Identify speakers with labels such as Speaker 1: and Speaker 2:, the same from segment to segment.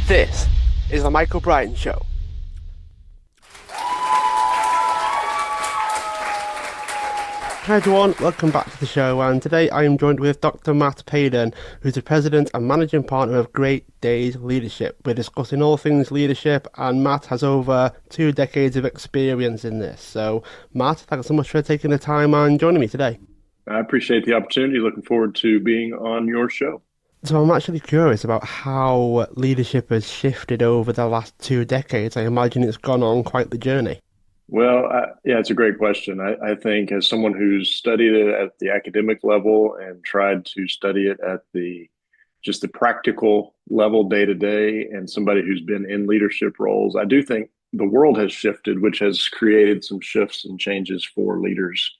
Speaker 1: This is the Michael Bryan Show. Hi everyone, welcome back to the show, and today I am joined with Dr. Matt Paden, who's the President and Managing Partner of Great Days Leadership. We're discussing all things leadership, and Matt has over 2 decades of experience in this. So, Matt, thanks so much for taking the time and joining me today.
Speaker 2: I appreciate the opportunity. Looking forward to being on your show.
Speaker 1: So I'm actually curious about how leadership has shifted over the last 2 decades. I imagine it's gone on quite the journey.
Speaker 2: Yeah, it's a great question. I think as someone who's studied it at the academic level and tried to study it at the just the practical level day to day, and somebody who's been in leadership roles, I do think the world has shifted, which has created some shifts and changes for leaders,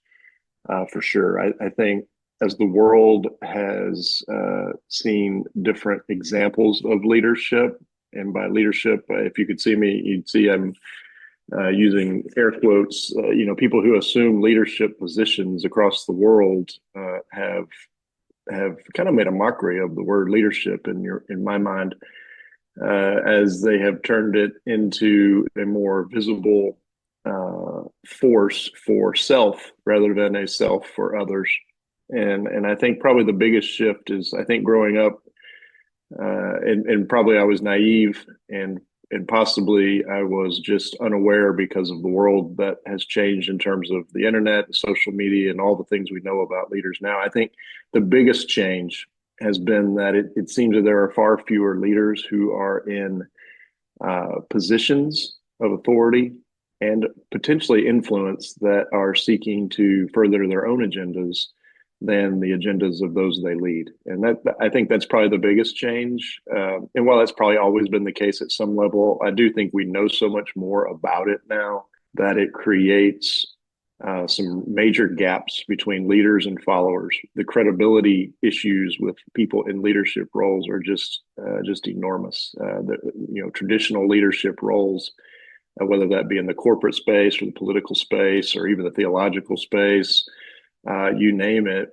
Speaker 2: for sure. I think as the world has seen different examples of leadership, and by leadership, if you could see me, you'd see I'm using air quotes. People who assume leadership positions across the world have kind of made a mockery of the word leadership in my mind, as they have turned it into a more visible force for self rather than a self for others. And I think probably the biggest shift is, I think, growing up, and probably I was naive, and possibly I was just unaware because of the world that has changed in terms of the internet and social media and all the things we know about leaders now. I think the biggest change has been that it seems that there are far fewer leaders who are in positions of authority and potentially influence that are seeking to further their own agendas than the agendas of those they lead. And that, I think that's probably the biggest change. And while that's probably always been the case at some level, I do think we know so much more about it now that it creates some major gaps between leaders and followers. The credibility issues with people in leadership roles are just enormous. Traditional leadership roles, whether that be in the corporate space or the political space or even the theological space, you name it,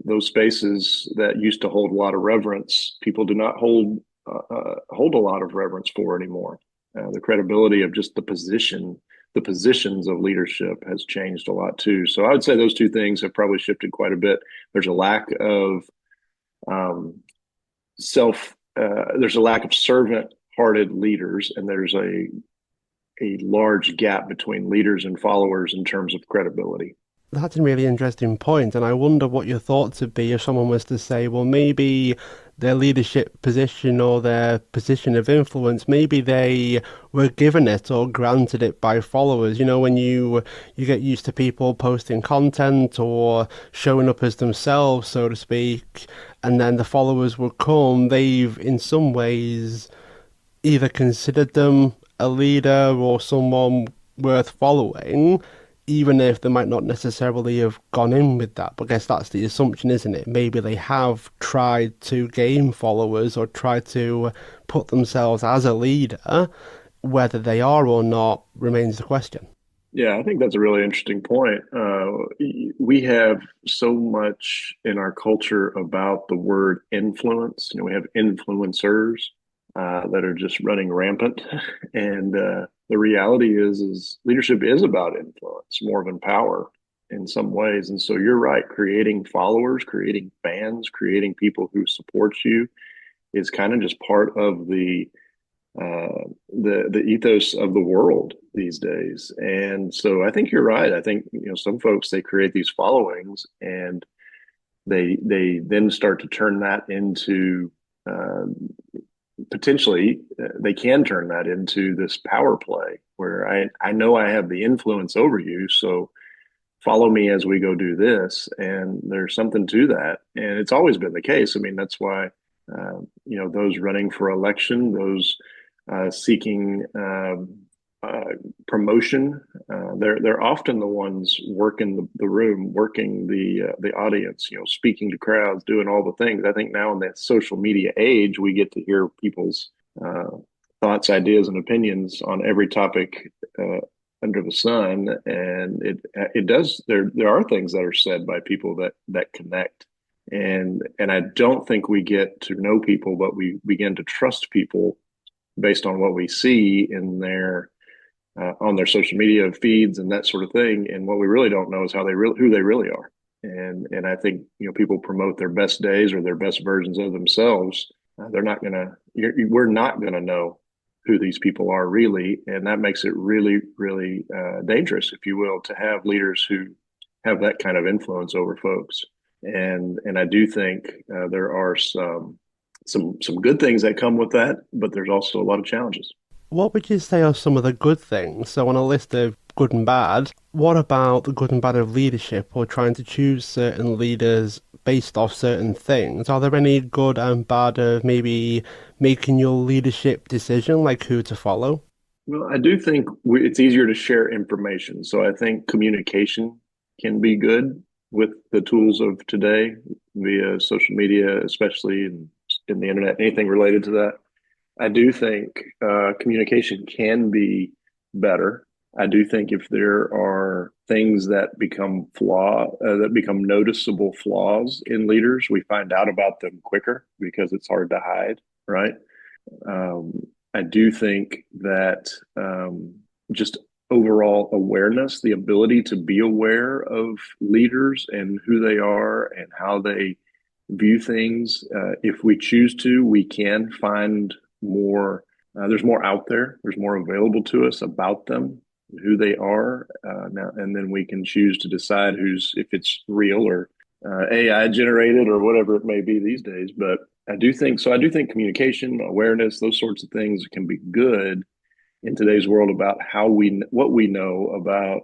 Speaker 2: those spaces that used to hold a lot of reverence, people do not hold a lot of reverence for anymore. The credibility of just the positions of leadership has changed a lot too. So I would say those two things have probably shifted quite a bit. There's a lack of there's a lack of servant-hearted leaders, and there's a large gap between leaders and followers in terms of credibility.
Speaker 1: That's a really interesting point, and I wonder what your thoughts would be if someone was to say, well, maybe their leadership position or their position of influence, maybe they were given it or granted it by followers. When you get used to people posting content or showing up as themselves, so to speak, and then the followers will come, they've in some ways either considered them a leader or someone worth following, even if they might not necessarily have gone in with that. But I guess that's the assumption, isn't it? Maybe they have tried to gain followers or tried to put themselves as a leader. Whether they are or not remains the question.
Speaker 2: Yeah, I think that's a really interesting point. We have so much in our culture about the word influence. We have influencers that are just running rampant, and the reality is leadership is about influence more than power in some ways. And so you're right, creating followers, creating fans, creating people who support you is kind of just part of the ethos of the world these days. And so I think you're right. I think some folks, they create these followings, and they then start to turn that into potentially they can turn that into this power play where I know I have the influence over you, so follow me as we go do this. And there's something to that, and it's always been the case. I mean, that's why those running for election, those seeking promotion, they're often the ones working the room, working the audience, speaking to crowds, doing all the things. I think now in the social media age, we get to hear people's thoughts, ideas, and opinions on every topic under the sun, and it does. There are things that are said by people that connect. And I don't think we get to know people, but we begin to trust people based on what we see in their on their social media feeds and that sort of thing. And what we really don't know is who they really are. And I think people promote their best days or their best versions of themselves. They're not gonna. We're not gonna know who these people are really, and that makes it really, really dangerous, if you will, to have leaders who have that kind of influence over folks. And I do think there are some good things that come with that, but there's also a lot of challenges.
Speaker 1: What would you say are some of the good things? So, on a list of good and bad, what about the good and bad of leadership or trying to choose certain leaders based off certain things? Are there any good and bad of maybe making your leadership decision, like who to follow?
Speaker 2: Well, I do think it's easier to share information. So I think communication can be good with the tools of today via social media, especially in the internet, anything related to that. I do think communication can be better. I do think if there are things that that become noticeable flaws in leaders, we find out about them quicker because it's hard to hide, right? Um, I do think that just overall awareness, the ability to be aware of leaders and who they are and how they view things, if we choose to, we can find more. There's more out there. There's more available to us about them, who they are now, and then we can choose to decide if it's real or AI generated or whatever it may be these days. But I do think so. I do think communication, awareness, those sorts of things can be good in today's world about what we know about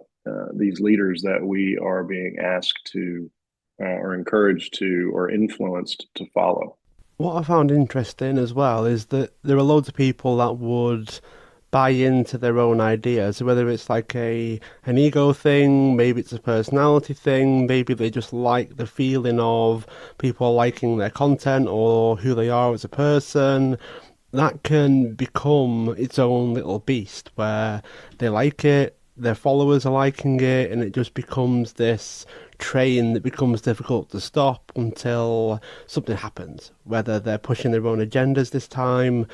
Speaker 2: these leaders that we are being asked to or encouraged to or influenced to follow.
Speaker 1: What I found interesting as well is that there are loads of people that would buy into their own ideas, whether it's like a an ego thing, maybe it's a personality thing, maybe they just like the feeling of people liking their content or who they are as a person. That can become its own little beast where they like it, their followers are liking it, and it just becomes this train that becomes difficult to stop until something happens. Whether they're pushing their own agendas this time,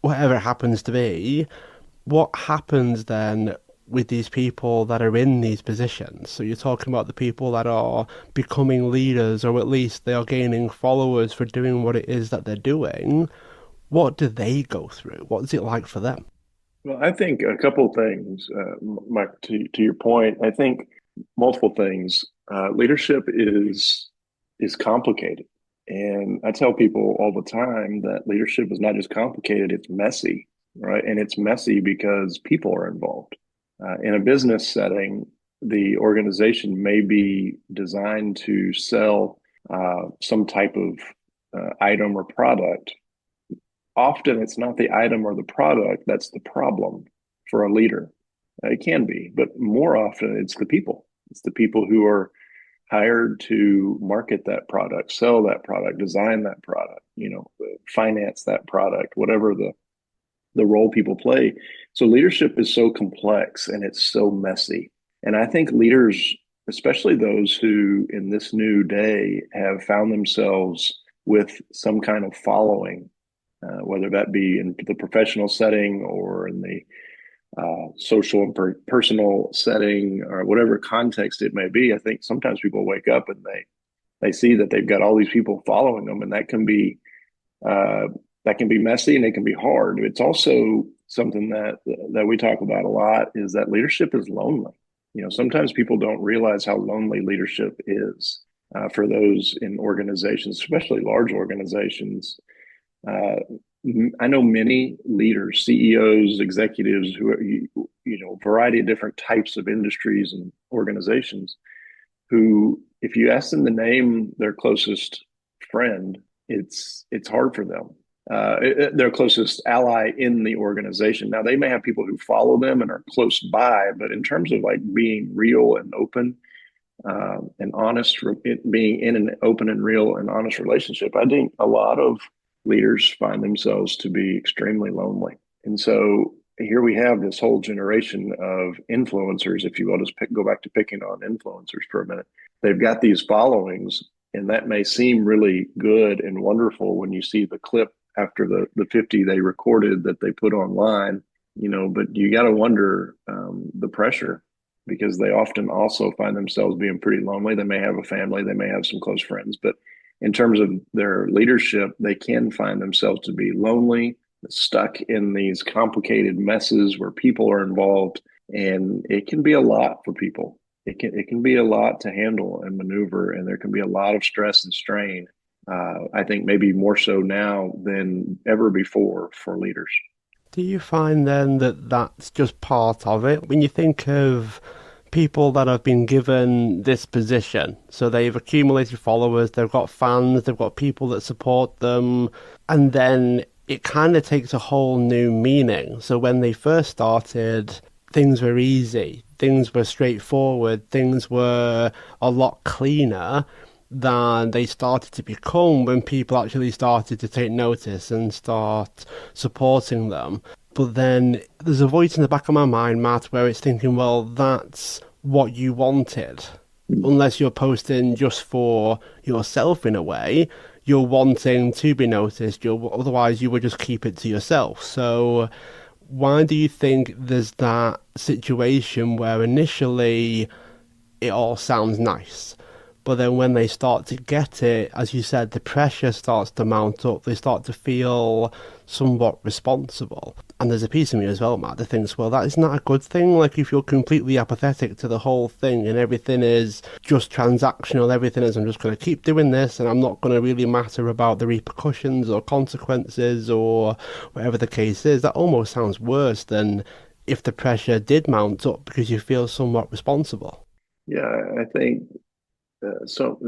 Speaker 1: whatever it happens to be, what happens then with these people that are in these positions? So you're talking about the people that are becoming leaders, or at least they are gaining followers for doing what it is that they're doing. What do they go through? What's it like for them?
Speaker 2: Well, I think a couple of things, Mike, to your point. I think multiple things. Leadership is complicated, and I tell people all the time that leadership is not just complicated; it's messy, right? And it's messy because people are involved. In a business setting, the organization may be designed to sell some type of item or product. Often it's not the item or the product that's the problem for a leader. It can be, but more often it's the people. It's the people who are hired to market that product, sell that product, design that product, finance that product, whatever the role people play. So leadership is so complex and it's so messy. And I think leaders, especially those who in this new day have found themselves with some kind of following, whether that be in the professional setting or in the social and personal setting or whatever context it may be. I think sometimes people wake up and they see that they've got all these people following them, and uh, that can be messy and it can be hard. It's also something that we talk about a lot is that leadership is lonely. Sometimes people don't realize how lonely leadership is for those in organizations, especially large organizations. Uh, I know many leaders, CEOs, executives who are, variety of different types of industries and organizations who, if you ask them to name their closest friend, it's hard for them. Their closest ally in the organization. Now they may have people who follow them and are close by, but in terms of like being real and open and honest, being in an open and real and honest relationship, I think a lot of leaders find themselves to be extremely lonely. And so here we have this whole generation of influencers, if you will, go back to picking on influencers for a minute. They've got these followings, and that may seem really good and wonderful when you see the clip after the 50 they recorded that they put online, but you got to wonder the pressure because they often also find themselves being pretty lonely. They may have a family, they may have some close friends, but in terms of their leadership, they can find themselves to be lonely, stuck in these complicated messes where people are involved, and it can be a lot for people. It can be a lot to handle and maneuver, and there can be a lot of stress and strain. I think maybe more so now than ever before for leaders.
Speaker 1: Do you find then that that's just part of it? When you think of people that have been given this position, so they've accumulated followers, they've got fans, they've got people that support them, and then it kind of takes a whole new meaning. So when they first started, things were easy, things were straightforward, things were a lot cleaner than they started to become when people actually started to take notice and start supporting them. But then there's a voice in the back of my mind, Matt, where it's thinking, well, that's what you wanted. Unless you're posting just for yourself in a way, you're wanting to be noticed. Otherwise, you would just keep it to yourself. So why do you think there's that situation where initially it all sounds nice? But then when they start to get it, as you said, the pressure starts to mount up. They start to feel somewhat responsible. And there's a piece of me as well, Matt, that thinks, well, that is not a good thing. Like, if you're completely apathetic to the whole thing and everything is just transactional, everything is, I'm just going to keep doing this and I'm not going to really matter about the repercussions or consequences or whatever the case is, that almost sounds worse than if the pressure did mount up because you feel somewhat responsible.
Speaker 2: Yeah, I think so.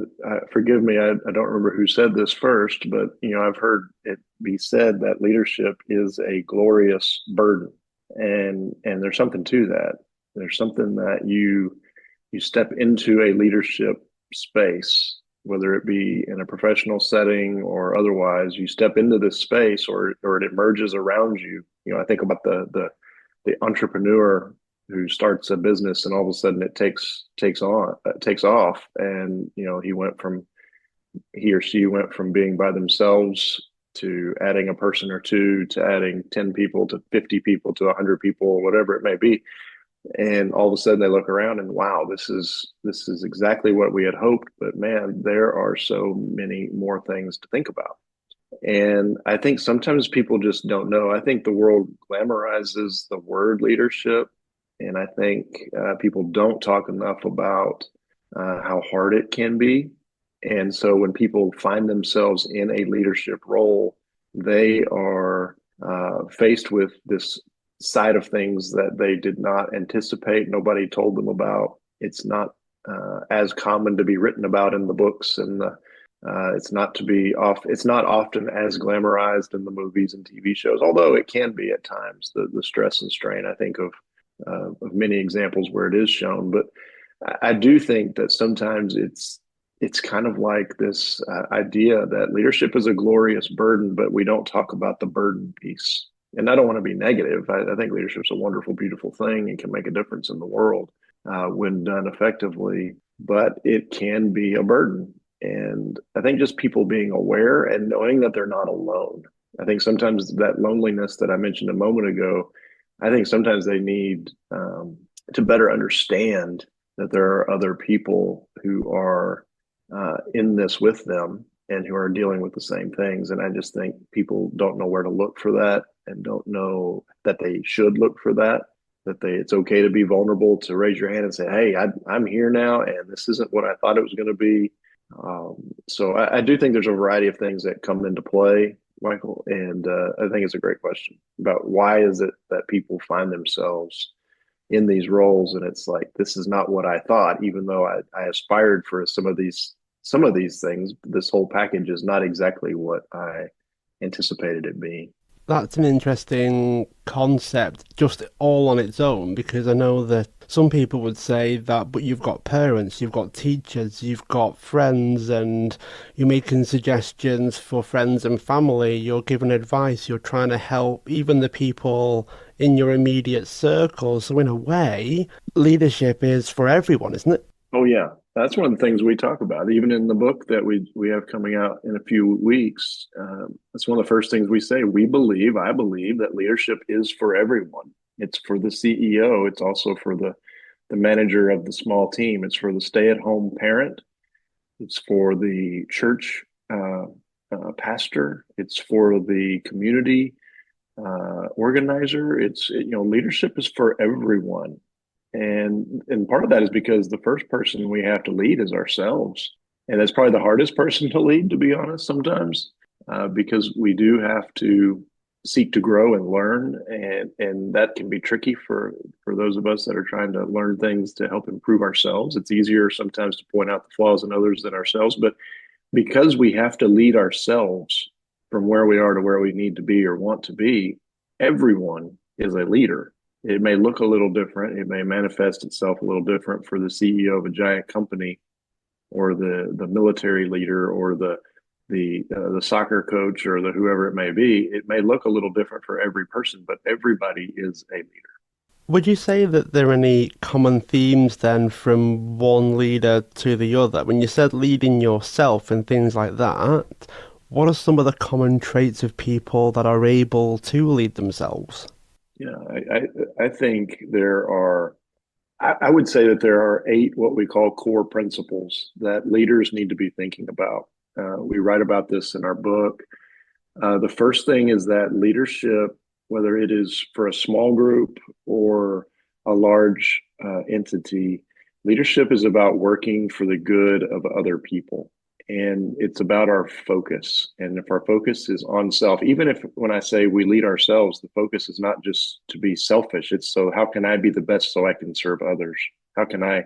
Speaker 2: Forgive me, I don't remember who said this first, but I've heard it be said that leadership is a glorious burden, and there's something to that. There's something that you step into a leadership space, whether it be in a professional setting or otherwise. You step into this space, or it emerges around you. I think about the entrepreneur who starts a business and all of a sudden it takes off, and he or she went from being by themselves to adding a person or two to adding 10 people to 50 people to 100 people, whatever it may be, and all of a sudden they look around and wow, this is exactly what we had hoped, but man, there are so many more things to think about. And I think sometimes people just don't know. I think the world glamorizes the word leadership. And I think people don't talk enough about how hard it can be. And so when people find themselves in a leadership role, they are faced with this side of things that they did not anticipate. Nobody told them about. It's not as common to be written about in the books, and it's not to be off. It's not often as glamorized in the movies and TV shows, although it can be at times. The stress and strain, I think of many examples where it is shown. But I do think that sometimes it's kind of like this idea that leadership is a glorious burden, but we don't talk about the burden piece. And I don't want to be negative. I think leadership is a wonderful, beautiful thing and can make a difference in the world when done effectively, but it can be a burden. And I think just people being aware and knowing that they're not alone. I think sometimes that loneliness that I mentioned a moment ago, I think sometimes they need to better understand that there are other people who are in this with them and who are dealing with the same things. And I just think people don't know where to look for that and don't know that they should look for that. It's okay to be vulnerable, to raise your hand and say, "Hey, I'm here now, and this isn't what I thought it was going to be." So I do think there's a variety of things that come into play, Michael, and I think it's a great question about why is it that people find themselves in these roles, and it's like this is not what I thought, even though I aspired for some of these things. This whole package is not exactly what I anticipated it being.
Speaker 1: That's an interesting concept, just all on its own, because I know that some people would say that, but you've got parents, you've got teachers, you've got friends, and you're making suggestions for friends and family, you're giving advice, you're trying to help even the people in your immediate circle. So, in a way, leadership is for everyone, isn't it?
Speaker 2: Oh yeah, That's one of the things we talk about, even in the book that we have coming out in a few weeks. That's one of the first things we say. I believe that leadership is for everyone. It's for the CEO. It's also for the manager of the small team. It's for the stay-at-home parent. It's for the church pastor. It's for the community organizer. Leadership is for everyone. And part of that is because the first person we have to lead is ourselves. And that's probably the hardest person to lead, to be honest, sometimes, because we do have to seek to grow and learn, and that can be tricky for those of us that are trying to learn things to help improve ourselves. It's easier sometimes to point out the flaws in others than ourselves, but because we have to lead ourselves from where we are to where we need to be or want to be, everyone is a leader. It may look a little different. It may manifest itself a little different for the CEO of a giant company or the military leader or the soccer coach or the whoever it may be. It may look a little different for every person, but everybody is a leader.
Speaker 1: Would you say that there are any common themes then from one leader to the other? When you said leading yourself and things like that, what are some of the common traits of people that are able to lead themselves?
Speaker 2: Yeah, I think there are. I would say that there are eight what we call core principles that leaders need to be thinking about. We write about this in our book. The first thing is that leadership, whether it is for a small group or a large entity, leadership is about working for the good of other people. And it's about our focus. And if our focus is on self, even if when I say we lead ourselves, the focus is not just to be selfish. It's so how can I be the best so I can serve others? How can I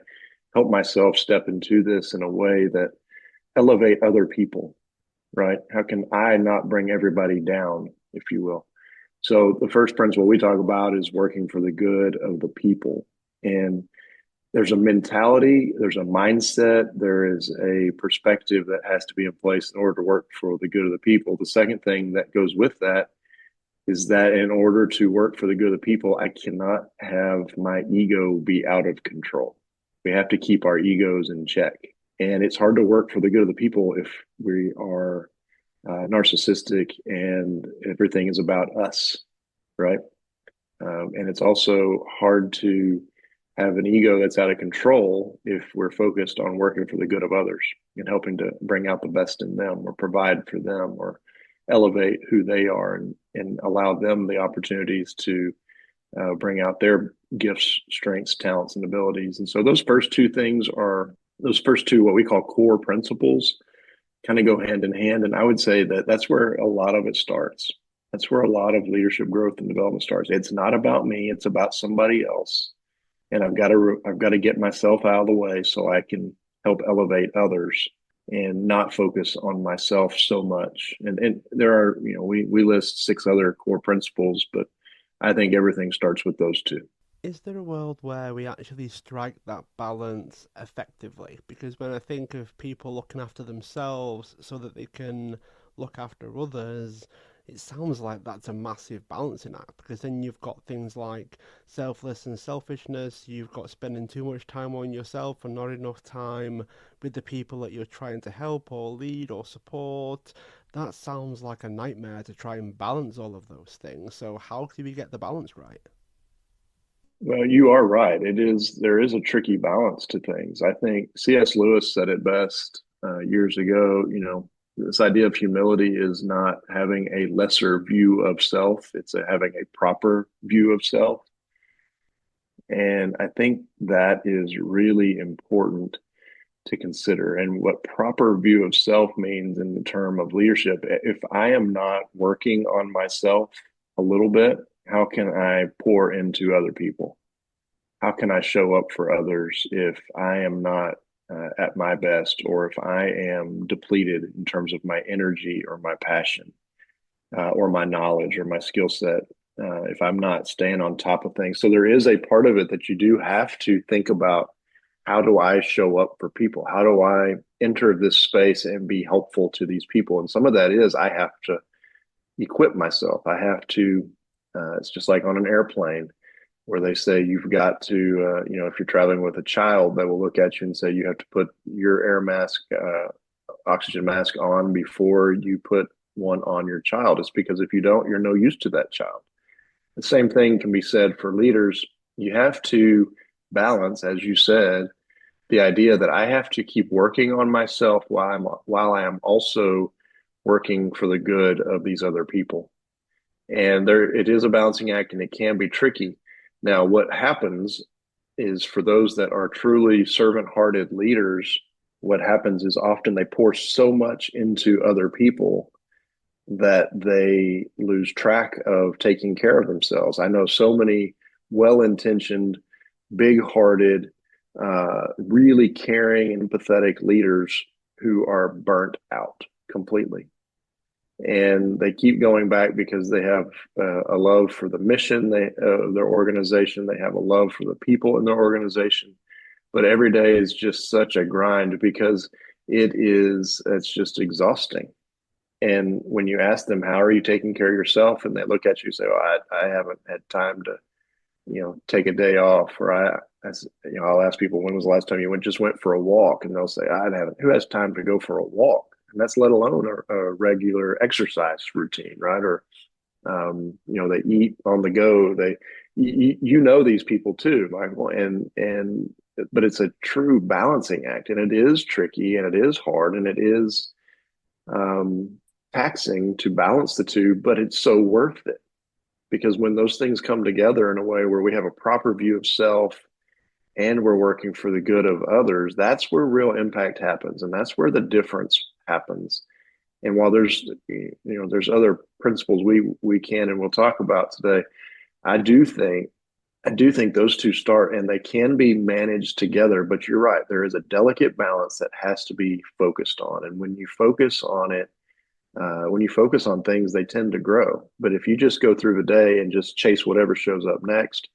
Speaker 2: help myself step into this in a way that elevate other people, right? How can I not bring everybody down, if you will? So the first principle we talk about is working for the good of the people. And there's a mentality, there's a mindset, there is a perspective that has to be in place in order to work for the good of the people. The second thing that goes with that is that in order to work for the good of the people, I cannot have my ego be out of control. We have to keep our egos in check. And it's hard to work for the good of the people if we are narcissistic and everything is about us, right? And it's also hard to have an ego that's out of control if we're focused on working for the good of others and helping to bring out the best in them or provide for them or elevate who they are and allow them the opportunities to bring out their gifts, strengths, talents, and abilities. And so those first two, what we call core principles, kind of go hand in hand. And I would say that that's where a lot of it starts. That's where a lot of leadership growth and development starts. It's not about me, it's about somebody else. And I've got to get myself out of the way so I can help elevate others and not focus on myself so much. And there are, we list six other core principles, but I think everything starts with those two.
Speaker 1: Is there a world where we actually strike that balance effectively? Because when I think of people looking after themselves so that they can look after others, it sounds like that's a massive balancing act. Because then you've got things like selfless and selfishness, you've got spending too much time on yourself and not enough time with the people that you're trying to help or lead or support. That sounds like a nightmare to try and balance all of those things. So, how do we get the balance right?
Speaker 2: Well, you are right. There is a tricky balance to things. I think C.S. Lewis said it best years ago. This idea of humility is not having a lesser view of self, it's having a proper view of self. And I think that is really important to consider. And what proper view of self means in the term of leadership, if I am not working on myself a little bit, how can I pour into other people? How can I show up for others if I am not at my best or if I am depleted in terms of my energy or my passion or my knowledge or my skill set? If I'm not staying on top of things. So there is a part of it that you do have to think about, how do I show up for people? How do I enter this space and be helpful to these people? And some of that is I have to equip myself. I have to, it's just like on an airplane. where they say you've got to, if you're traveling with a child, they will look at you and say you have to put your air mask, oxygen mask on before you put one on your child. It's because if you don't, you're no use to that child. The same thing can be said for leaders. You have to balance, as you said, the idea that I have to keep working on myself while I am also working for the good of these other people. And there it is a balancing act and it can be tricky. Now, what happens is for those that are truly servant-hearted leaders, what happens is often they pour so much into other people that they lose track of taking care of themselves. I know so many well-intentioned, big-hearted, really caring and empathetic leaders who are burnt out completely. And they keep going back because they have a love for the mission of their organization. They have a love for the people in their organization. But every day is just such a grind because it's just exhausting. And when you ask them, how are you taking care of yourself? And they look at you and say, oh, I haven't had time to, take a day off. Or I'll ask people, when was the last time you just went for a walk? And they'll say, I haven't. Who has time to go for a walk? And that's let alone a regular exercise routine, right? Or, they eat on the go. These people too, Michael, but it's a true balancing act, and it is tricky, and it is hard, and it is taxing to balance the two, but it's so worth it because when those things come together in a way where we have a proper view of self and we're working for the good of others, that's where real impact happens, and that's where the difference happens. And while there's other principles we can and we'll talk about today, I do think I do think those two start and they can be managed together, but you're right. There is a delicate balance that has to be focused on. And when you focus on it, when you focus on things, they tend to grow. But if you just go through the day and just chase whatever shows up next,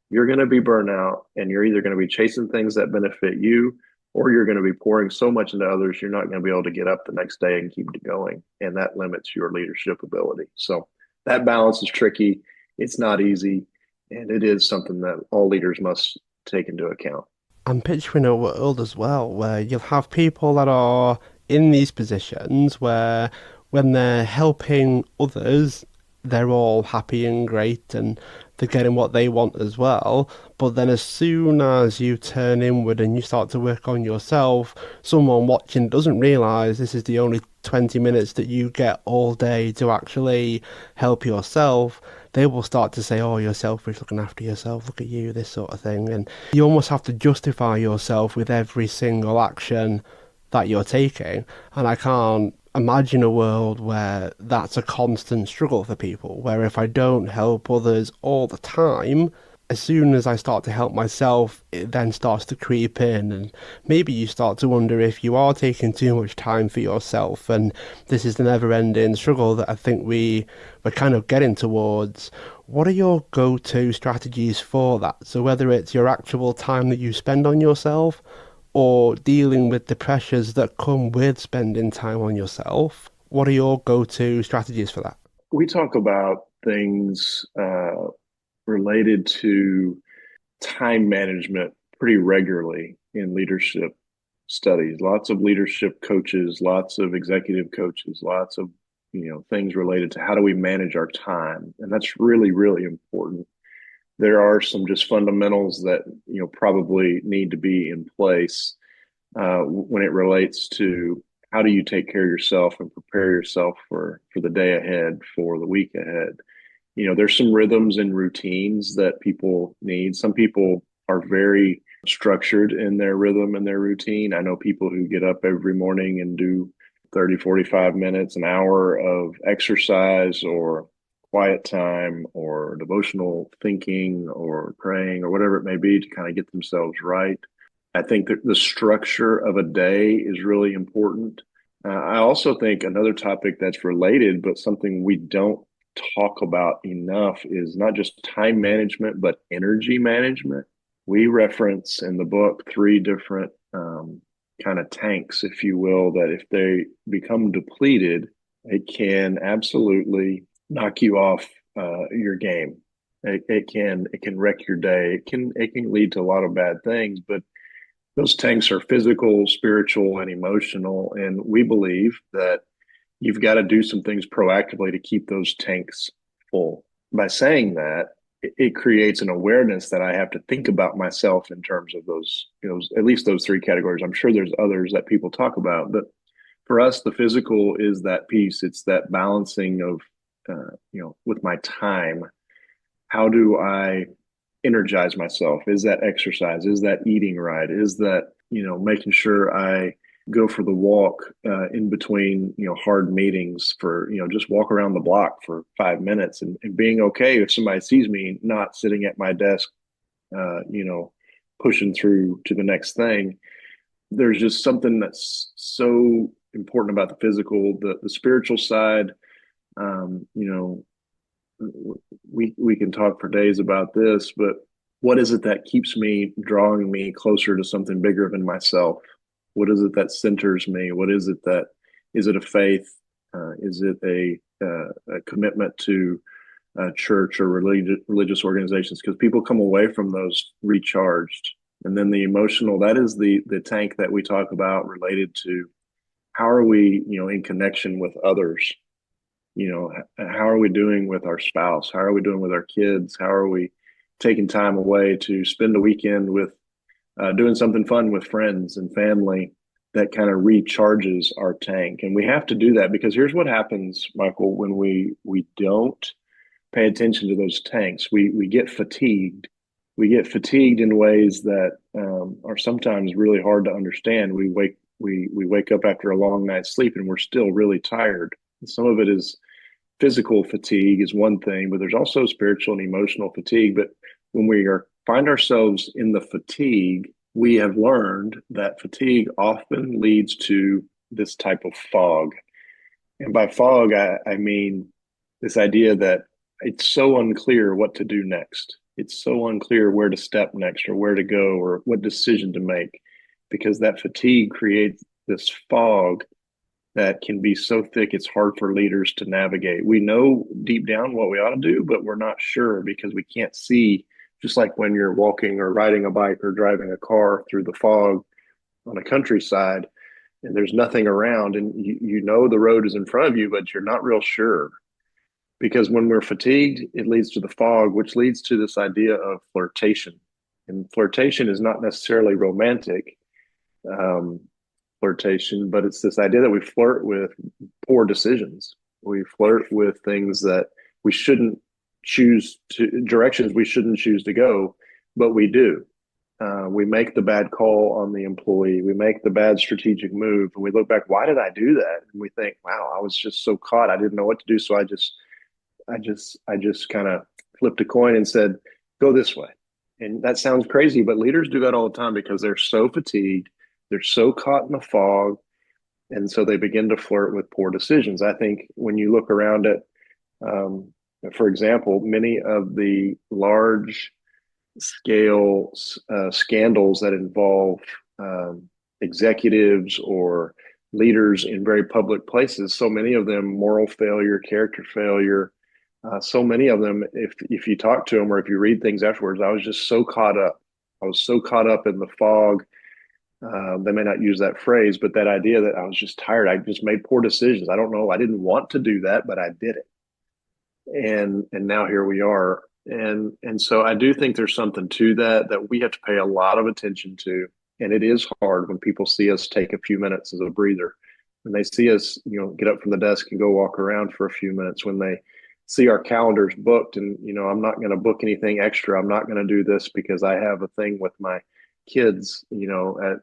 Speaker 2: you're going to be burnt out and you're either going to be chasing things that benefit you or you're going to be pouring so much into others, you're not going to be able to get up the next day and keep it going. And that limits your leadership ability. So that balance is tricky. It's not easy. And it is something that all leaders must take into account.
Speaker 1: I'm picturing a world as well where you'll have people that are in these positions where when they're helping others, they're all happy and great and they're getting what they want as well. But then as soon as you turn inward and you start to work on yourself, someone watching doesn't realise this is the only 20 minutes that you get all day to actually help yourself. They will start to say, oh, you're selfish, looking after yourself, look at you, this sort of thing. And you almost have to justify yourself with every single action that you're taking. And I can't imagine a world where that's a constant struggle for people, where if I don't help others all the time, as soon as I start to help myself, it then starts to creep in, and maybe you start to wonder if you are taking too much time for yourself. And this is the never-ending struggle that I think we're kind of getting towards. What are your go-to strategies for that? So whether it's your actual time that you spend on yourself, or dealing with the pressures that come with spending time on yourself, what are your go-to strategies for that?
Speaker 2: We talk about things related to time management pretty regularly in leadership studies. Lots of leadership coaches, lots of executive coaches, lots of things related to how do we manage our time, and that's really really important. There are some just fundamentals that probably need to be in place when it relates to how do you take care of yourself and prepare yourself for the day ahead, for the week ahead. There's some rhythms and routines that people need. Some people are very structured in their rhythm and their routine. I know people who get up every morning and do 30, 45 minutes, an hour of exercise or quiet time or devotional thinking or praying or whatever it may be to kind of get themselves right. I think that the structure of a day is really important. I also think another topic that's related, but something we don't talk about enough is not just time management, but energy management. We reference in the book three different kind of tanks, if you will, that if they become depleted, it can absolutely knock you off your game. It can wreck your day. It can lead to a lot of bad things, but those tanks are physical, spiritual, and emotional. And we believe that you've got to do some things proactively to keep those tanks full. By saying that, it creates an awareness that I have to think about myself in terms of those, at least those three categories. I'm sure there's others that people talk about, but for us, the physical is that piece. It's that balancing of, with my time. How do I energize myself? Is that exercise? Is that eating right? Is that, making sure I go for the walk in between, hard meetings for, just walk around the block for 5 minutes and being okay if somebody sees me not sitting at my desk, uh, you know, pushing through to the next thing. There's just something that's so important about the physical, the spiritual side. Um, you know, we can talk for days about this, but what is it that keeps me drawing me closer to something bigger than myself? What is it that centers me? What is it that is it a faith? Is it a commitment to church or religious organizations? Because people come away from those recharged, and then the emotional, that is the tank that we talk about related to how are we, in connection with others. How are we doing with our spouse? How are we doing with our kids? How are we taking time away to spend a weekend with doing something fun with friends and family that kind of recharges our tank? And we have to do that because here's what happens, Michael, when we don't pay attention to those tanks. We get fatigued. We get fatigued in ways that are sometimes really hard to understand. We wake up after a long night's sleep and we're still really tired. And some of it is physical fatigue is one thing, but there's also spiritual and emotional fatigue. But when we find ourselves in the fatigue, we have learned that fatigue often leads to this type of fog. And by fog, I mean this idea that it's so unclear what to do next. It's so unclear where to step next or where to go or what decision to make because that fatigue creates this fog that can be so thick it's hard for leaders to navigate. We know deep down what we ought to do, but we're not sure because we can't see, just like when you're walking or riding a bike or driving a car through the fog on a countryside and there's nothing around and you know the road is in front of you, but you're not real sure. Because when we're fatigued, it leads to the fog, which leads to this idea of flirtation. And flirtation is not necessarily romantic. Um, Flirtation, but it's this idea that we flirt with poor decisions. We flirt with things that we shouldn't directions we shouldn't choose to go, but we do. We make the bad call on the employee. We make the bad strategic move, and we look back. Why did I do that? And we think, "Wow, I was just so caught. I didn't know what to do, so I just kind of flipped a coin and said, go this way." And that sounds crazy, but leaders do that all the time because they're so fatigued, they're so caught in the fog, and so they begin to flirt with poor decisions. I think when you look around at, um, for example, many of the large scale scandals that involve executives or leaders in very public places, so many of them moral failure, character failure. So many of them, if you talk to them or if you read things afterwards, I was just so caught up. I was so caught up in the fog. They may not use that phrase, but that idea that I was just tired. I just made poor decisions. I don't know. I didn't want to do that, but I did it. And now here we are. And so I do think there's something to that we have to pay a lot of attention to. And it is hard when people see us take a few minutes as a breather. When they see us, get up from the desk and go walk around for a few minutes, when they see our calendars booked and, I'm not going to book anything extra. I'm not going to do this because I have a thing with my kids,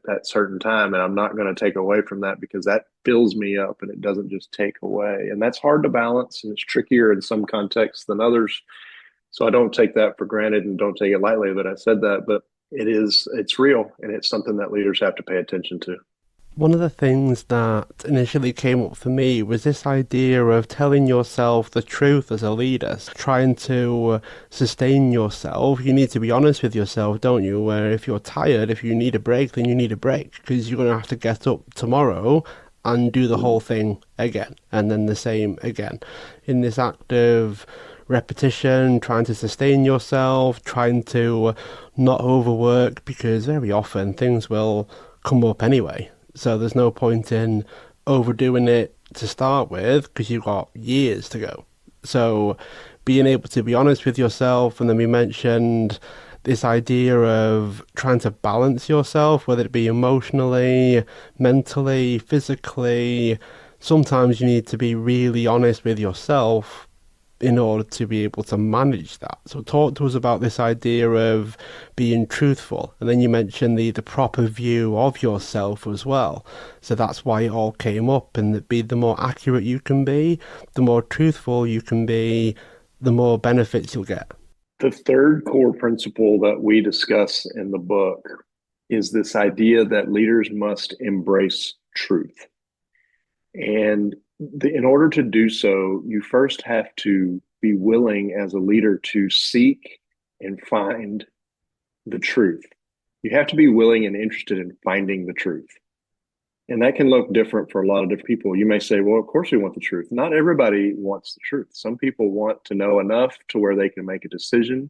Speaker 2: at certain time. And I'm not going to take away from that because that fills me up and it doesn't just take away. And that's hard to balance and it's trickier in some contexts than others. So I don't take that for granted and don't take it lightly that I said that, but it's real and it's something that leaders have to pay attention to.
Speaker 1: One of the things that initially came up for me was this idea of telling yourself the truth as a leader, trying to sustain yourself. You need to be honest with yourself, don't you? Where if you're tired, if you need a break, then you need a break because you're going to have to get up tomorrow and do the whole thing again and then the same again in this act of repetition, trying to sustain yourself, trying to not overwork, because very often things will come up anyway. So there's no point in overdoing it to start with because you've got years to go. So being able to be honest with yourself, and then we mentioned this idea of trying to balance yourself, whether it be emotionally, mentally, physically. Sometimes you need to be really honest with yourself in order to be able to manage that. So talk to us about this idea of being truthful. And then you mentioned the proper view of yourself as well. So that's why it all came up, and that be the more accurate you can be, the more truthful you can be, the more benefits you'll get.
Speaker 2: The third core principle that we discuss in the book is this idea that leaders must embrace truth. And in order to do so, you first have to be willing as a leader to seek and find the truth. You have to be willing and interested in finding the truth. And that can look different for a lot of different people. You may say, well, of course we want the truth. Not everybody wants the truth. Some people want to know enough to where they can make a decision.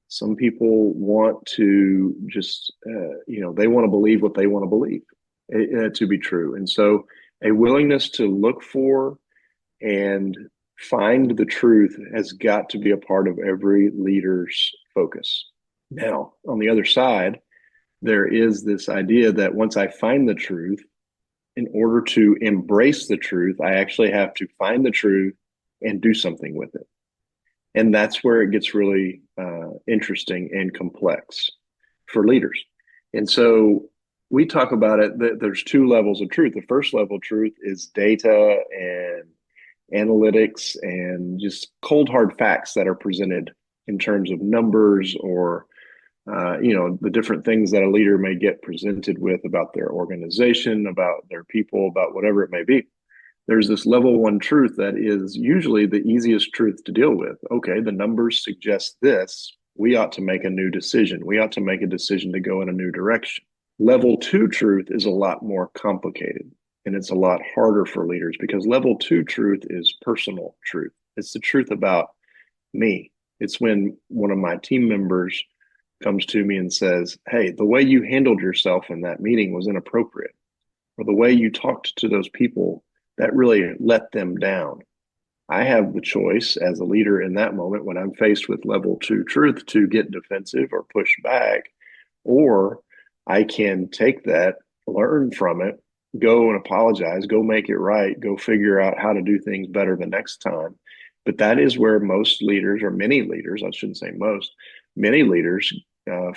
Speaker 2: Some people want to just, they want to believe what they want to believe to be true. And so a willingness to look for and find the truth has got to be a part of every leader's focus. Now, on the other side, there is this idea that once I find the truth, in order to embrace the truth, I actually have to find the truth and do something with it. And that's where it gets really interesting and complex for leaders. And so we talk about it that there's two levels of truth. The first level of truth is data and analytics and just cold hard facts that are presented in terms of numbers or the different things that a leader may get presented with about their organization, about their people, about whatever it may be. There's this level one truth that is usually the easiest truth to deal with. Okay, the numbers suggest this. We ought to make a new decision. We ought to make a decision to go in a new direction. Level two truth is a lot more complicated, and it's a lot harder for leaders because level two truth is personal truth. It's the truth about me. It's when one of my team members comes to me and says, hey, the way you handled yourself in that meeting was inappropriate, or the way you talked to those people, that really let them down. I have the choice as a leader in that moment when I'm faced with level two truth to get defensive or push back, or I can take that, learn from it, go and apologize, go make it right, go figure out how to do things better the next time. But that is where most leaders, or many leaders, I shouldn't say most, many leaders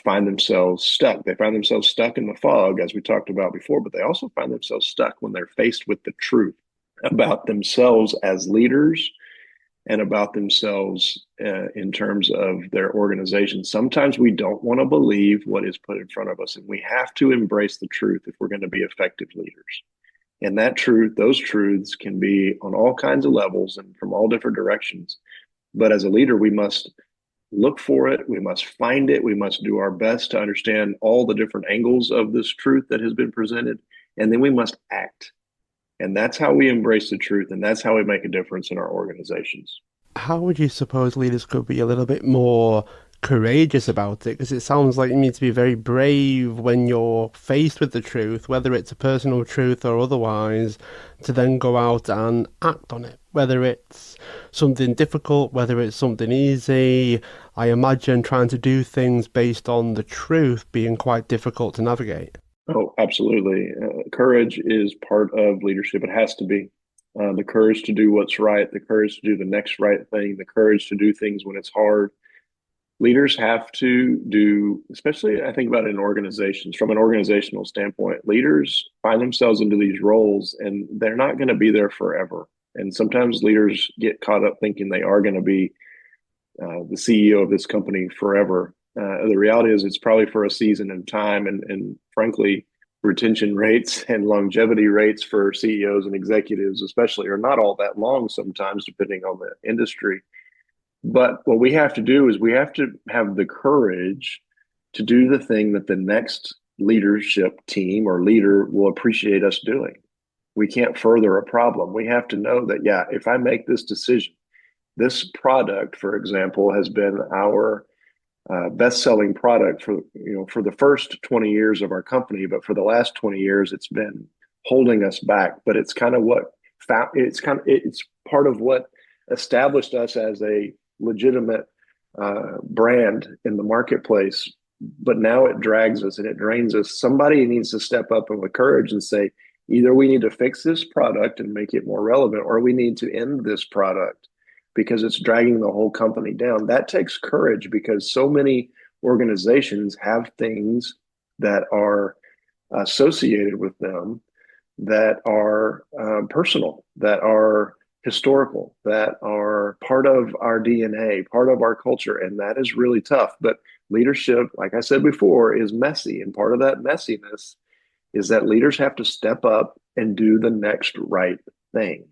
Speaker 2: find themselves stuck. They find themselves stuck in the fog, as we talked about before, but they also find themselves stuck when they're faced with the truth about themselves as leaders and about themselves in terms of their organization. Sometimes we don't want to believe what is put in front of us, and we have to embrace the truth if we're going to be effective leaders. And that truth, those truths can be on all kinds of levels and from all different directions. But as a leader, we must look for it. We must find it. We must do our best to understand all the different angles of this truth that has been presented. And then we must act. And that's how we embrace the truth. And that's how we make a difference in our organizations.
Speaker 1: How would you suppose leaders could be a little bit more courageous about it? Because it sounds like you need to be very brave when you're faced with the truth, whether it's a personal truth or otherwise, to then go out and act on it. Whether it's something difficult, whether it's something easy, I imagine trying to do things based on the truth being quite difficult to navigate.
Speaker 2: Oh, absolutely. Courage is part of leadership. It has to be. The courage to do what's right, the courage to do the next right thing, the courage to do things when it's hard. Leaders have to do, especially I think about it in organizations, from an organizational standpoint, leaders find themselves into these roles and they're not going to be there forever. And sometimes leaders get caught up thinking they are going to be the CEO of this company forever. The reality is it's probably for a season of time. And frankly, retention rates and longevity rates for CEOs and executives, especially, are not all that long sometimes, depending on the industry. But what we have to do is we have to have the courage to do the thing that the next leadership team or leader will appreciate us doing. We can't further a problem. We have to know that, yeah, if I make this decision, This product, for example, has been our best-selling product for for the first 20 years of our company, but for the last 20 years, it's been holding us back. But it's kind of what it's part of what established us as a legitimate brand in the marketplace. But now it drags us and it drains us. Somebody needs to step up and with courage and say, either we need to fix this product and make it more relevant, or we need to end this product because it's dragging the whole company down. That takes courage because so many organizations have things that are associated with them that are personal, that are historical, that are part of our DNA, part of our culture. And that is really tough. But leadership, like I said before, is messy. And part of that messiness is that leaders have to step up and do the next right thing.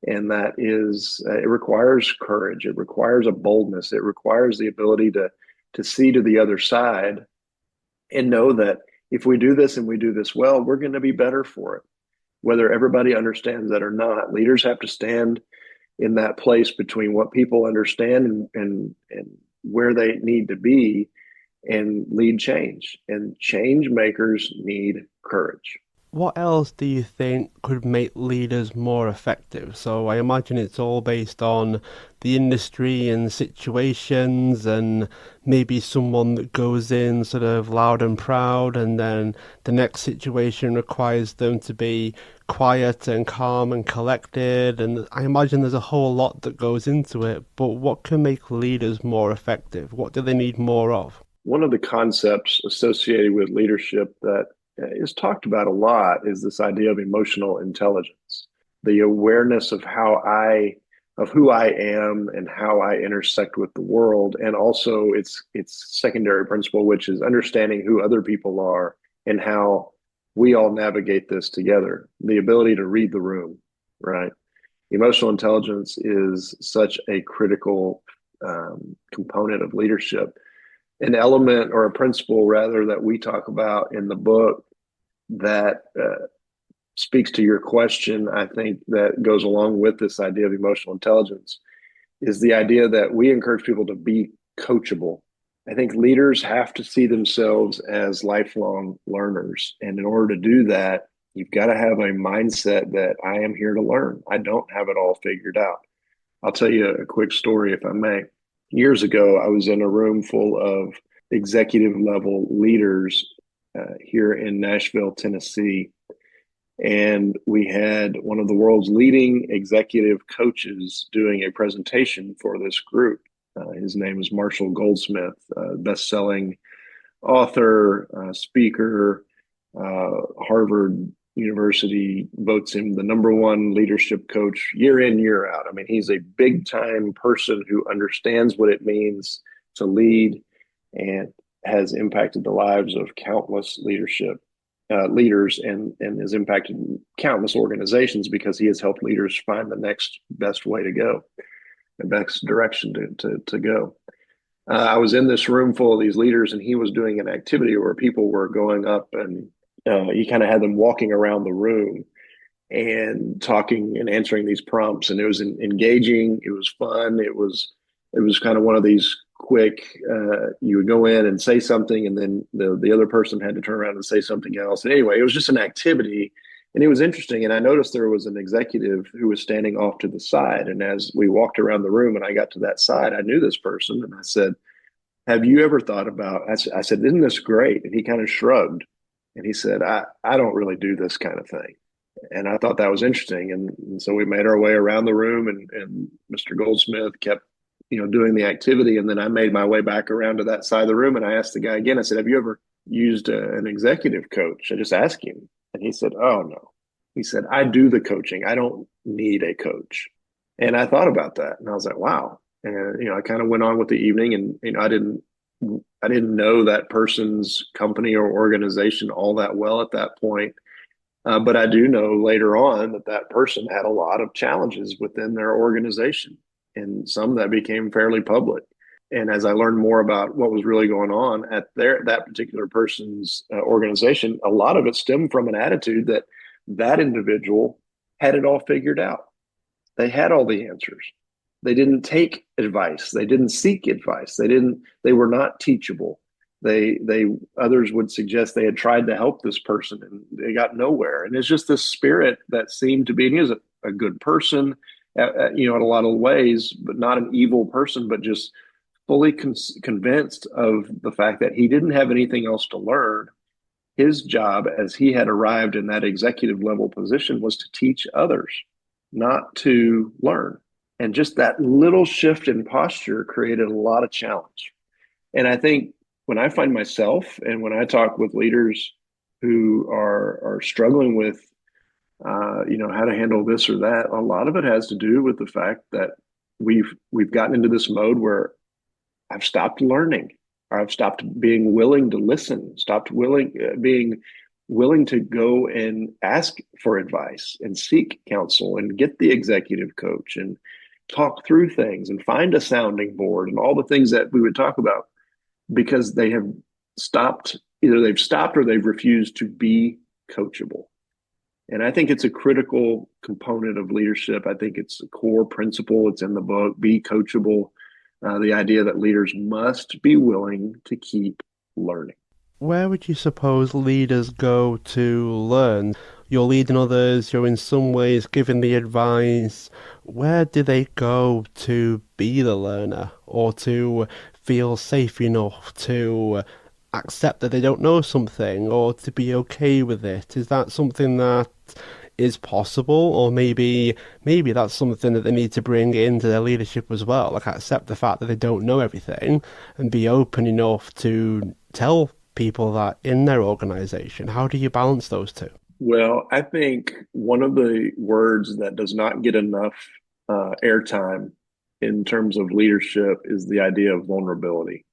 Speaker 2: And that is, it requires courage. It requires a boldness. It requires the ability to see to the other side and know that if we do this and we do this well, we're going to be better for it. Whether everybody understands that or not, leaders have to stand in that place between what people understand and where they need to be and lead change. And change makers need courage.
Speaker 1: What else do you think could make leaders more effective? So I imagine it's all based on the industry and situations, and maybe someone that goes in sort of loud and proud, and then the next situation requires them to be quiet and calm and collected. And I imagine there's a whole lot that goes into it. But what can make leaders more effective? What do they need more of?
Speaker 2: One of the concepts associated with leadership that is talked about a lot is this idea of emotional intelligence, the awareness of who I am and how I intersect with the world, and also its secondary principle, which is understanding who other people are and how we all navigate this together. The ability to read the room, right? Emotional intelligence is such a critical component of leadership. An element or a principle, rather, that we talk about in the book that speaks to your question, I think that goes along with this idea of emotional intelligence, is the idea that we encourage people to be coachable. I think leaders have to see themselves as lifelong learners. And in order to do that, you've got to have a mindset that I am here to learn. I don't have it all figured out. I'll tell you a quick story, if I may. Years ago, I was in a room full of executive level leaders here in Nashville, Tennessee. And we had one of the world's leading executive coaches doing a presentation for this group. His name is Marshall Goldsmith, best-selling author, speaker. Harvard University votes him the number one leadership coach year in, year out. I mean, he's a big-time person who understands what it means to lead and has impacted the lives of countless leaders and has impacted countless organizations because he has helped leaders find the next best way to go, the best direction to go. I was in this room full of these leaders, and he was doing an activity where people were going up, and he kind of had them walking around the room and talking and answering these prompts. And it was engaging. It was fun. It was kind of one of these quick, you would go in and say something, and then the other person had to turn around and say something else. And anyway, it was just an activity, and it was interesting. And I noticed there was an executive who was standing off to the side. And as we walked around the room and I got to that side, I knew this person. And I said, have you ever thought about, I said, isn't this great? And he kind of shrugged. And he said, I don't really do this kind of thing. And I thought that was interesting. And so we made our way around the room, and Mr. Goldsmith kept doing the activity. And then I made my way back around to that side of the room. And I asked the guy again, I said, have you ever used an executive coach? I just asked him. And he said, oh, no. He said, I do the coaching. I don't need a coach. And I thought about that. And I was like, wow. And, I kind of went on with the evening, and, I didn't know that person's company or organization all that well at that point. But I do know later on that person had a lot of challenges within their organization, and some that became fairly public. And as I learned more about what was really going on at that particular person's organization, a lot of it stemmed from an attitude that individual had it all figured out. They had all the answers. They didn't take advice. They didn't seek advice. They were not teachable. They others would suggest they had tried to help this person and they got nowhere. And it's just this spirit that seemed to be, and he was a good person, in a lot of ways, but not an evil person, but just fully convinced of the fact that he didn't have anything else to learn. His job, as he had arrived in that executive level position, was to teach others, not to learn. And just that little shift in posture created a lot of challenge. And I think when I find myself and when I talk with leaders who are struggling with, how to handle this or that, a lot of it has to do with the fact that we've gotten into this mode where I've stopped learning, or I've stopped being willing to listen, stopped being willing to go and ask for advice and seek counsel and get the executive coach and talk through things and find a sounding board and all the things that we would talk about because they have stopped, either they've stopped or they've refused to be coachable. And I think it's a critical component of leadership. I think it's a core principle. It's in the book, be coachable. The idea that leaders must be willing to keep learning.
Speaker 1: Where would you suppose leaders go to learn? You're leading others, you're in some ways giving the advice. Where do they go to be the learner or to feel safe enough to accept that they don't know something or to be okay with it? Is that something that is possible, or maybe that's something that they need to bring into their leadership as well, like accept the fact that they don't know everything and be open enough to tell people that in their organization? How do you balance those two?
Speaker 2: Well, I think one of the words that does not get enough airtime in terms of leadership is the idea of vulnerability.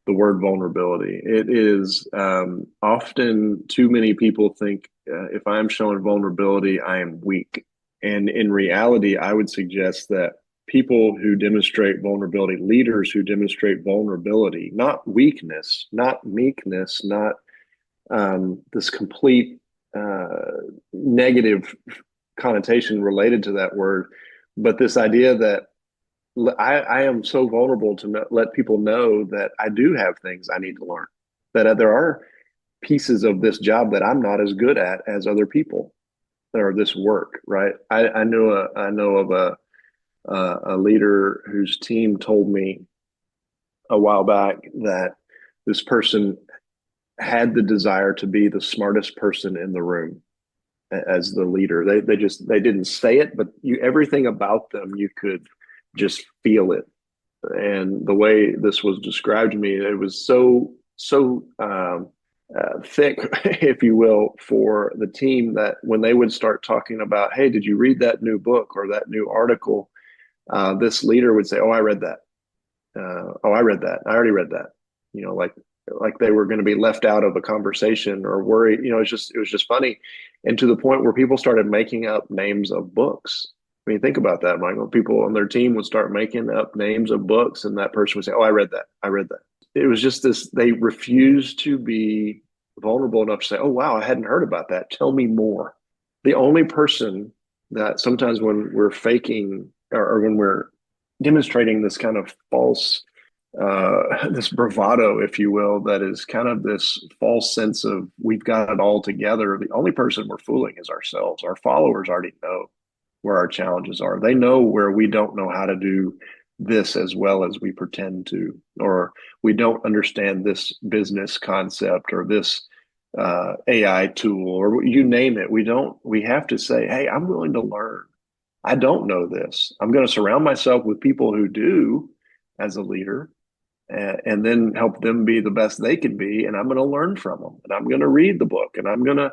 Speaker 2: The word vulnerability. It is often too many people think if I'm showing vulnerability, I am weak. And in reality, I would suggest that people who demonstrate vulnerability, leaders who demonstrate vulnerability, not weakness, not meekness, not this complete negative connotation related to that word, but this idea that I am so vulnerable to let people know that I do have things I need to learn, that there are pieces of this job that I'm not as good at as other people or this work, right? I know of a leader whose team told me a while back that this person had the desire to be the smartest person in the room as the leader. They didn't say it, but everything about them you could just feel it. And the way this was described to me, it was so thick, if you will, for the team that when they would start talking about, hey, did you read that new book or that new article? This leader would say, oh, I read that. Oh, I read that. I already read that. Like they were going to be left out of a conversation or worried. It was just funny, and to the point where people started making up names of books. I mean, think about that, Michael. People on their team would start making up names of books, and that person would say, "Oh, I read that. I read that." It was just this. They refused to be vulnerable enough to say, "Oh, wow, I hadn't heard about that. Tell me more." The only person that sometimes when we're faking or when we're demonstrating this kind of false this bravado, if you will, that is kind of this false sense of we've got it all together. The only person we're fooling is ourselves. Our followers already know where our challenges are. They know where we don't know how to do this as well as we pretend to, or we don't understand this business concept or this AI tool, or you name it. We have to say, hey, I'm willing to learn. I don't know this. I'm going to surround myself with people who do as a leader and then help them be the best they can be. And I'm going to learn from them. And I'm going to read the book and I'm going to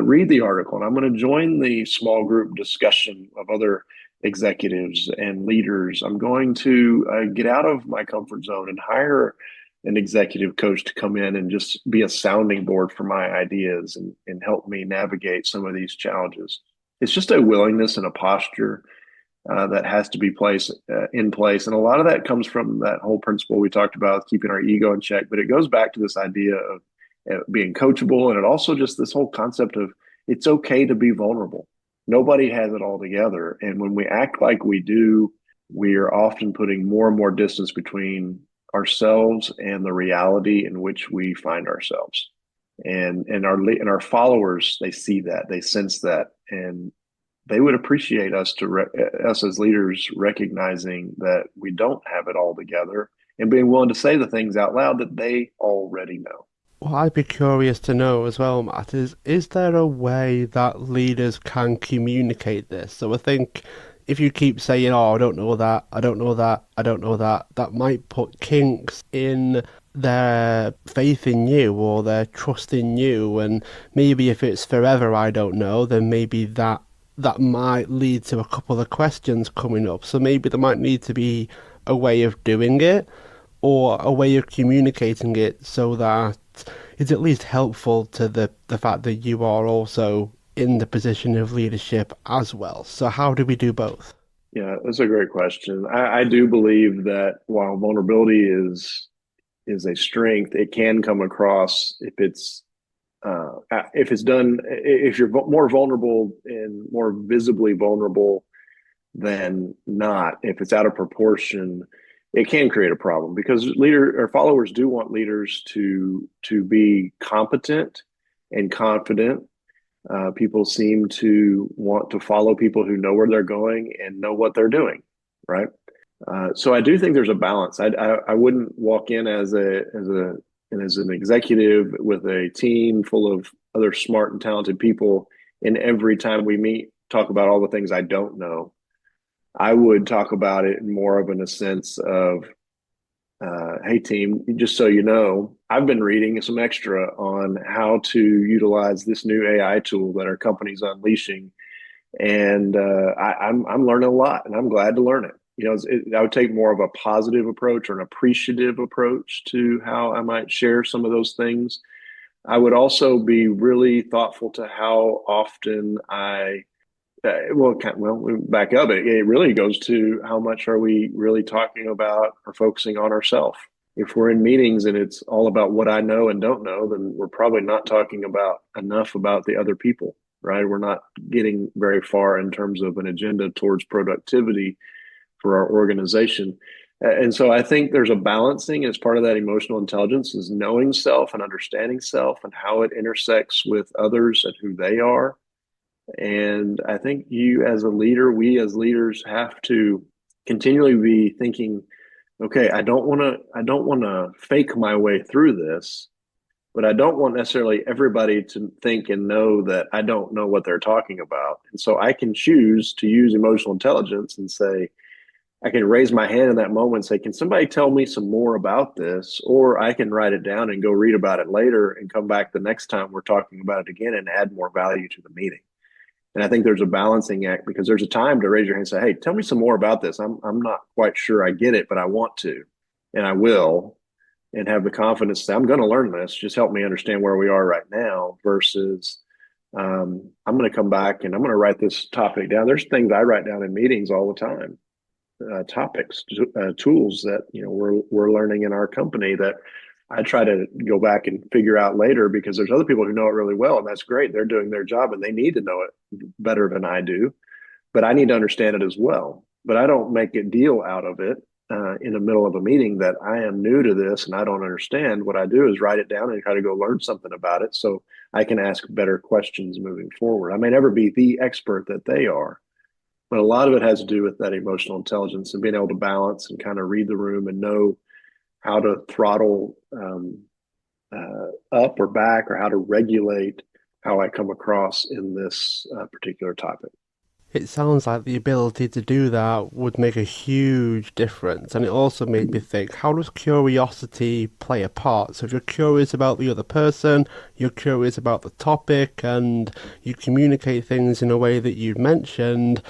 Speaker 2: read the article and I'm going to join the small group discussion of other executives and leaders. I'm going to get out of my comfort zone and hire an executive coach to come in and just be a sounding board for my ideas and help me navigate some of these challenges. It's just a willingness and a posture that has to be in place. And a lot of that comes from that whole principle we talked about, keeping our ego in check. But it goes back to this idea of being coachable. And it also just this whole concept of it's okay to be vulnerable. Nobody has it all together. And when we act like we do, we are often putting more and more distance between ourselves and the reality in which we find ourselves. And our followers, they see that, they sense that, and they would appreciate us as leaders recognizing that we don't have it all together and being willing to say the things out loud that they already know.
Speaker 1: What I'd be curious to know as well, Matt, is there a way that leaders can communicate this? So I think if you keep saying, "Oh, I don't know that, I don't know that, I don't know that," that might put kinks in their faith in you or their trust in you. And maybe if it's forever, I don't know, then maybe that might lead to a couple of questions coming up. So maybe there might need to be a way of doing it or a way of communicating it so that it's at least helpful to the fact that you are also in the position of leadership as well. So how do we do both?
Speaker 2: Yeah, that's a great question. I do believe that while vulnerability is a strength, it can come across if it's done if you're more vulnerable and more visibly vulnerable than not. If it's out of proportion, it can create a problem because leader or followers do want leaders to be competent and confident. People seem to want to follow people who know where they're going and know what they're doing, right? So I do think there's a balance. I wouldn't walk in as an executive with a team full of other smart and talented people, and every time we meet, talk about all the things I don't know. I would talk about it more of in a sense of, hey team, just so you know, I've been reading some extra on how to utilize this new AI tool that our company's unleashing, and I'm learning a lot, and I'm glad to learn it. I would take more of a positive approach or an appreciative approach to how I might share some of those things. I would also be really thoughtful to how often we back up. It really goes to how much are we really talking about or focusing on ourselves. If we're in meetings and it's all about what I know and don't know, then we're probably not talking about enough about the other people, right? We're not getting very far in terms of an agenda towards productivity for our organization. And so I think there's a balancing as part of that emotional intelligence is knowing self and understanding self and how it intersects with others and who they are. And I think you as a leader, we as leaders have to continually be thinking, okay, I don't want to fake my way through this, but I don't want necessarily everybody to think and know that I don't know what they're talking about. And so I can choose to use emotional intelligence and say, I can raise my hand in that moment and say, can somebody tell me some more about this? Or I can write it down and go read about it later and come back the next time we're talking about it again and add more value to the meeting. And I think there's a balancing act because there's a time to raise your hand and say, hey, tell me some more about this. I'm not quite sure I get it, but I want to, and I will, and have the confidence to say, I'm going to learn this. Just help me understand where we are right now versus I'm going to come back and I'm going to write this topic down. There's things I write down in meetings all the time, topics, tools that we're learning in our company that I try to go back and figure out later because there's other people who know it really well, and that's great. They're doing their job and they need to know it better than I do, but I need to understand it as well. But I don't make a deal out of it in the middle of a meeting that I am new to this and I don't understand. What I do is write it down and try to go learn something about it so I can ask better questions moving forward. I may never be the expert that they are, but a lot of it has to do with that emotional intelligence and being able to balance and kind of read the room and know how to throttle up or back or how to regulate how I come across in this particular topic.
Speaker 1: It sounds like the ability to do that would make a huge difference. And it also made me think, how does curiosity play a part? So if you're curious about the other person, you're curious about the topic, and you communicate things in a way that you mentioned,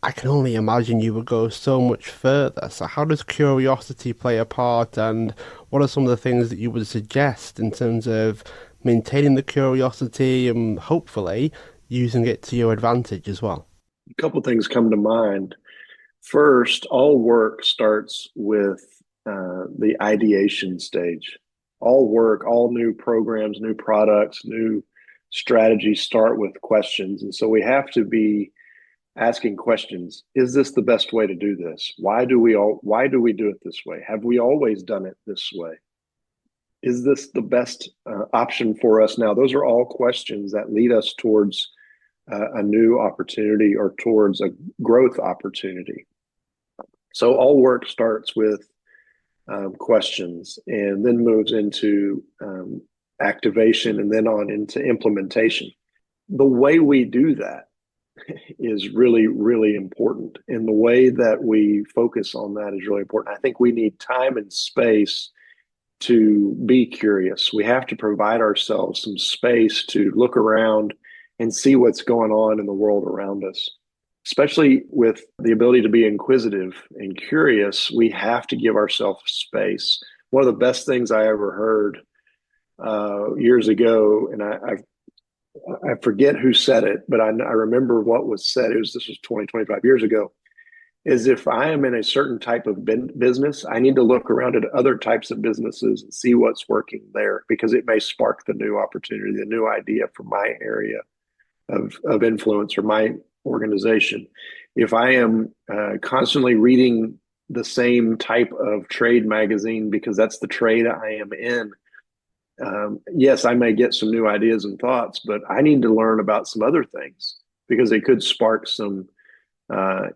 Speaker 1: I can only imagine you would go so much further. So how does curiosity play a part, and what are some of the things that you would suggest in terms of maintaining the curiosity and hopefully using it to your advantage as well?
Speaker 2: A couple of things come to mind. First, all work starts with the ideation stage. All work, all new programs, new products, new strategies start with questions. And so we have to be asking questions. Is this the best way to do this? Why do we do it this way? Have we always done it this way? Is this the best option for us now? Those are all questions that lead us towards a new opportunity or towards a growth opportunity. So all work starts with questions and then moves into activation and then on into implementation. The way we do that is really, really important. And the way that we focus on that is really important. I think we need time and space to be curious. We have to provide ourselves some space to look around and see what's going on in the world around us. Especially with the ability to be inquisitive and curious, we have to give ourselves space. One of the best things I ever heard years ago, and I forget who said it, but I remember what was said. This was 20, 25 years ago. Is if I am in a certain type of business, I need to look around at other types of businesses and see what's working there because it may spark the new opportunity, the new idea for my area of influence or my organization. If I am constantly reading the same type of trade magazine because that's the trade I am in, yes, I may get some new ideas and thoughts, but I need to learn about some other things because it could spark some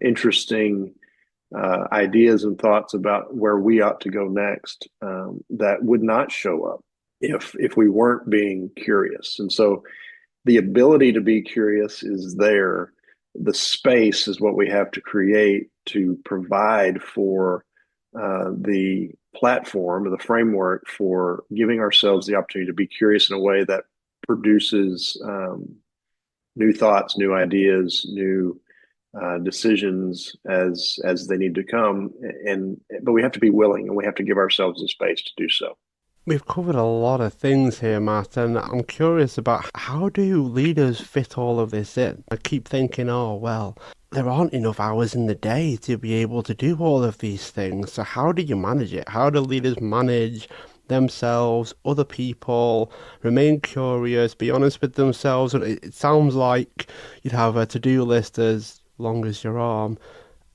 Speaker 2: interesting ideas and thoughts about where we ought to go next that would not show up if we weren't being curious. And so the ability to be curious is there. The space is what we have to create to provide for the platform or the framework for giving ourselves the opportunity to be curious in a way that produces new thoughts, new ideas, new decisions as they need to come. But we have to be willing and we have to give ourselves the space to do so.
Speaker 1: We've covered a lot of things here, Matt, and I'm curious about how do leaders fit all of this in? I keep thinking, oh, well, there aren't enough hours in the day to be able to do all of these things. So how do you manage it? How do leaders manage themselves, other people, remain curious, be honest with themselves? It sounds like you'd have a to-do list as long as your arm,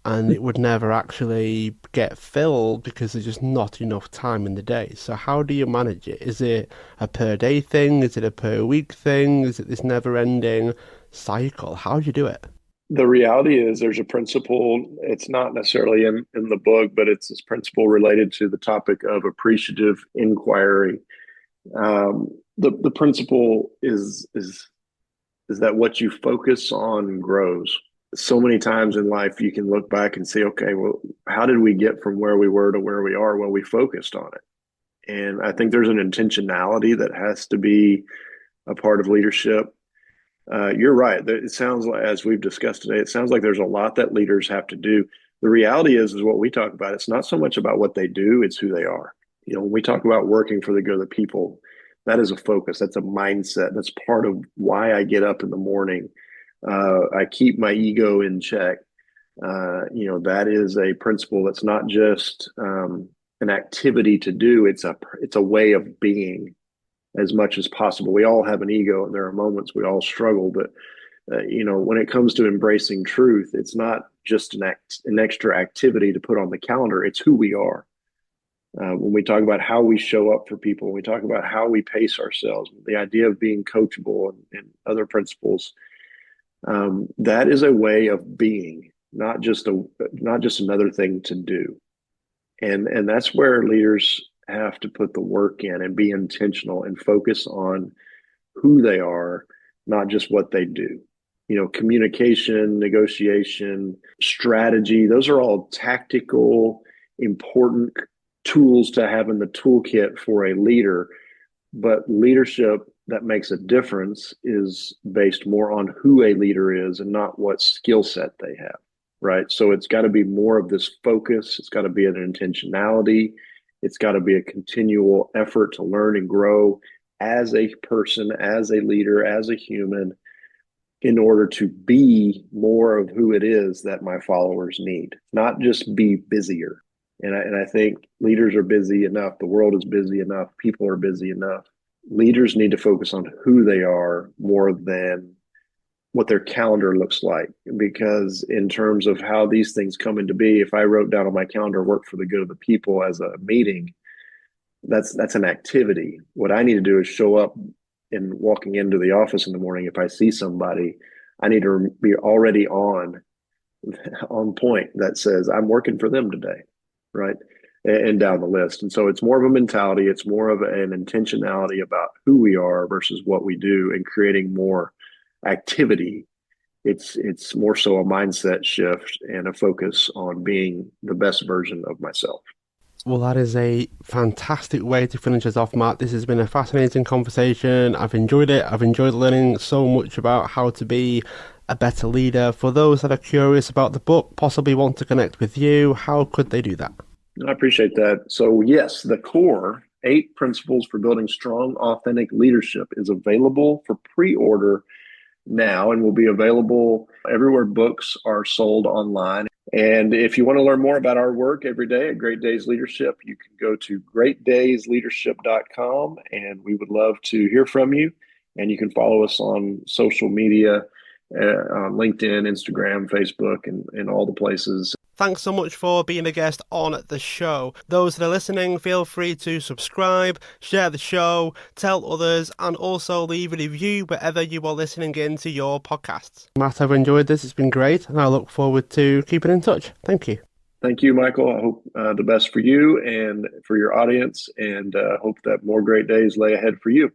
Speaker 1: and it would never actually get filled because there's just not enough time in the day. So how do you manage it? Is it a per day thing? Is it a per week thing? Is it this never ending cycle? How do you do it?
Speaker 2: The reality is there's a principle. It's not necessarily in the book, but it's this principle related to the topic of appreciative inquiry. The principle is that what you focus on grows. So many times in life, you can look back and say, okay, well, how did we get from where we were to where we are? Well, we focused on it. And I think there's an intentionality that has to be a part of leadership. You're right. It sounds like, as we've discussed today, it sounds like there's a lot that leaders have to do. The reality is what we talk about. It's not so much about what they do, it's who they are. When we talk about working for the good of the people, that is a focus. That's a mindset. That's part of why I get up in the morning. I keep my ego in check. That is a principle that's not just an activity to do. It's a way of being as much as possible. We all have an ego, and there are moments we all struggle. But when it comes to embracing truth, it's not just an extra activity to put on the calendar. It's who we are. When we talk about how we show up for people, when we talk about how we pace ourselves, the idea of being coachable and other principles. That is a way of being, not just another thing to do, and that's where leaders have to put the work in and be intentional and focus on who they are, not just what they do. Communication, negotiation, strategy, those are all tactical, important tools to have in the toolkit for a leader. But leadership that makes a difference is based more on who a leader is and not what skill set they have, right? So it's got to be more of this focus. It's got to be an intentionality. It's got to be a continual effort to learn and grow as a person, as a leader, as a human, in order to be more of who it is that my followers need, not just be busier. And I think leaders are busy enough. The world is busy enough. People are busy enough. Leaders need to focus on who they are more than what their calendar looks like. Because in terms of how these things come into be, if I wrote down on my calendar work for the good of the people as a meeting, that's an activity. What I need to do is show up and walking into the office in the morning. If I see somebody, I need to be already on point that says I'm working for them today, right? And down the list. And so it's more of a mentality. It's more of an intentionality about who we are versus what we do, and creating more activity. It's more so a mindset shift and a focus on being the best version of myself.
Speaker 1: Well, that is a fantastic way to finish us off, Matt. This has been a fascinating conversation. I've enjoyed it. I've enjoyed learning so much about how to be a better leader. For those that are curious about the book, possibly want to connect with you, how could they do that?
Speaker 2: I appreciate that. So, yes, the core 8 principles for building strong, authentic leadership is available for pre order now and will be available everywhere books are sold online. And if you want to learn more about our work every day at Great Days Leadership, you can go to greatdaysleadership.com, and we would love to hear from you. And you can follow us on social media, on LinkedIn, Instagram, Facebook, and all the places.
Speaker 1: Thanks so much for being a guest on the show. Those that are listening, feel free to subscribe, share the show, tell others, and also leave a review wherever you are listening into your podcasts. Matt, I've enjoyed this. It's been great, and I look forward to keeping in touch. Thank you.
Speaker 2: Thank you, Michael. I hope the best for you and for your audience, and hope that more great days lay ahead for you.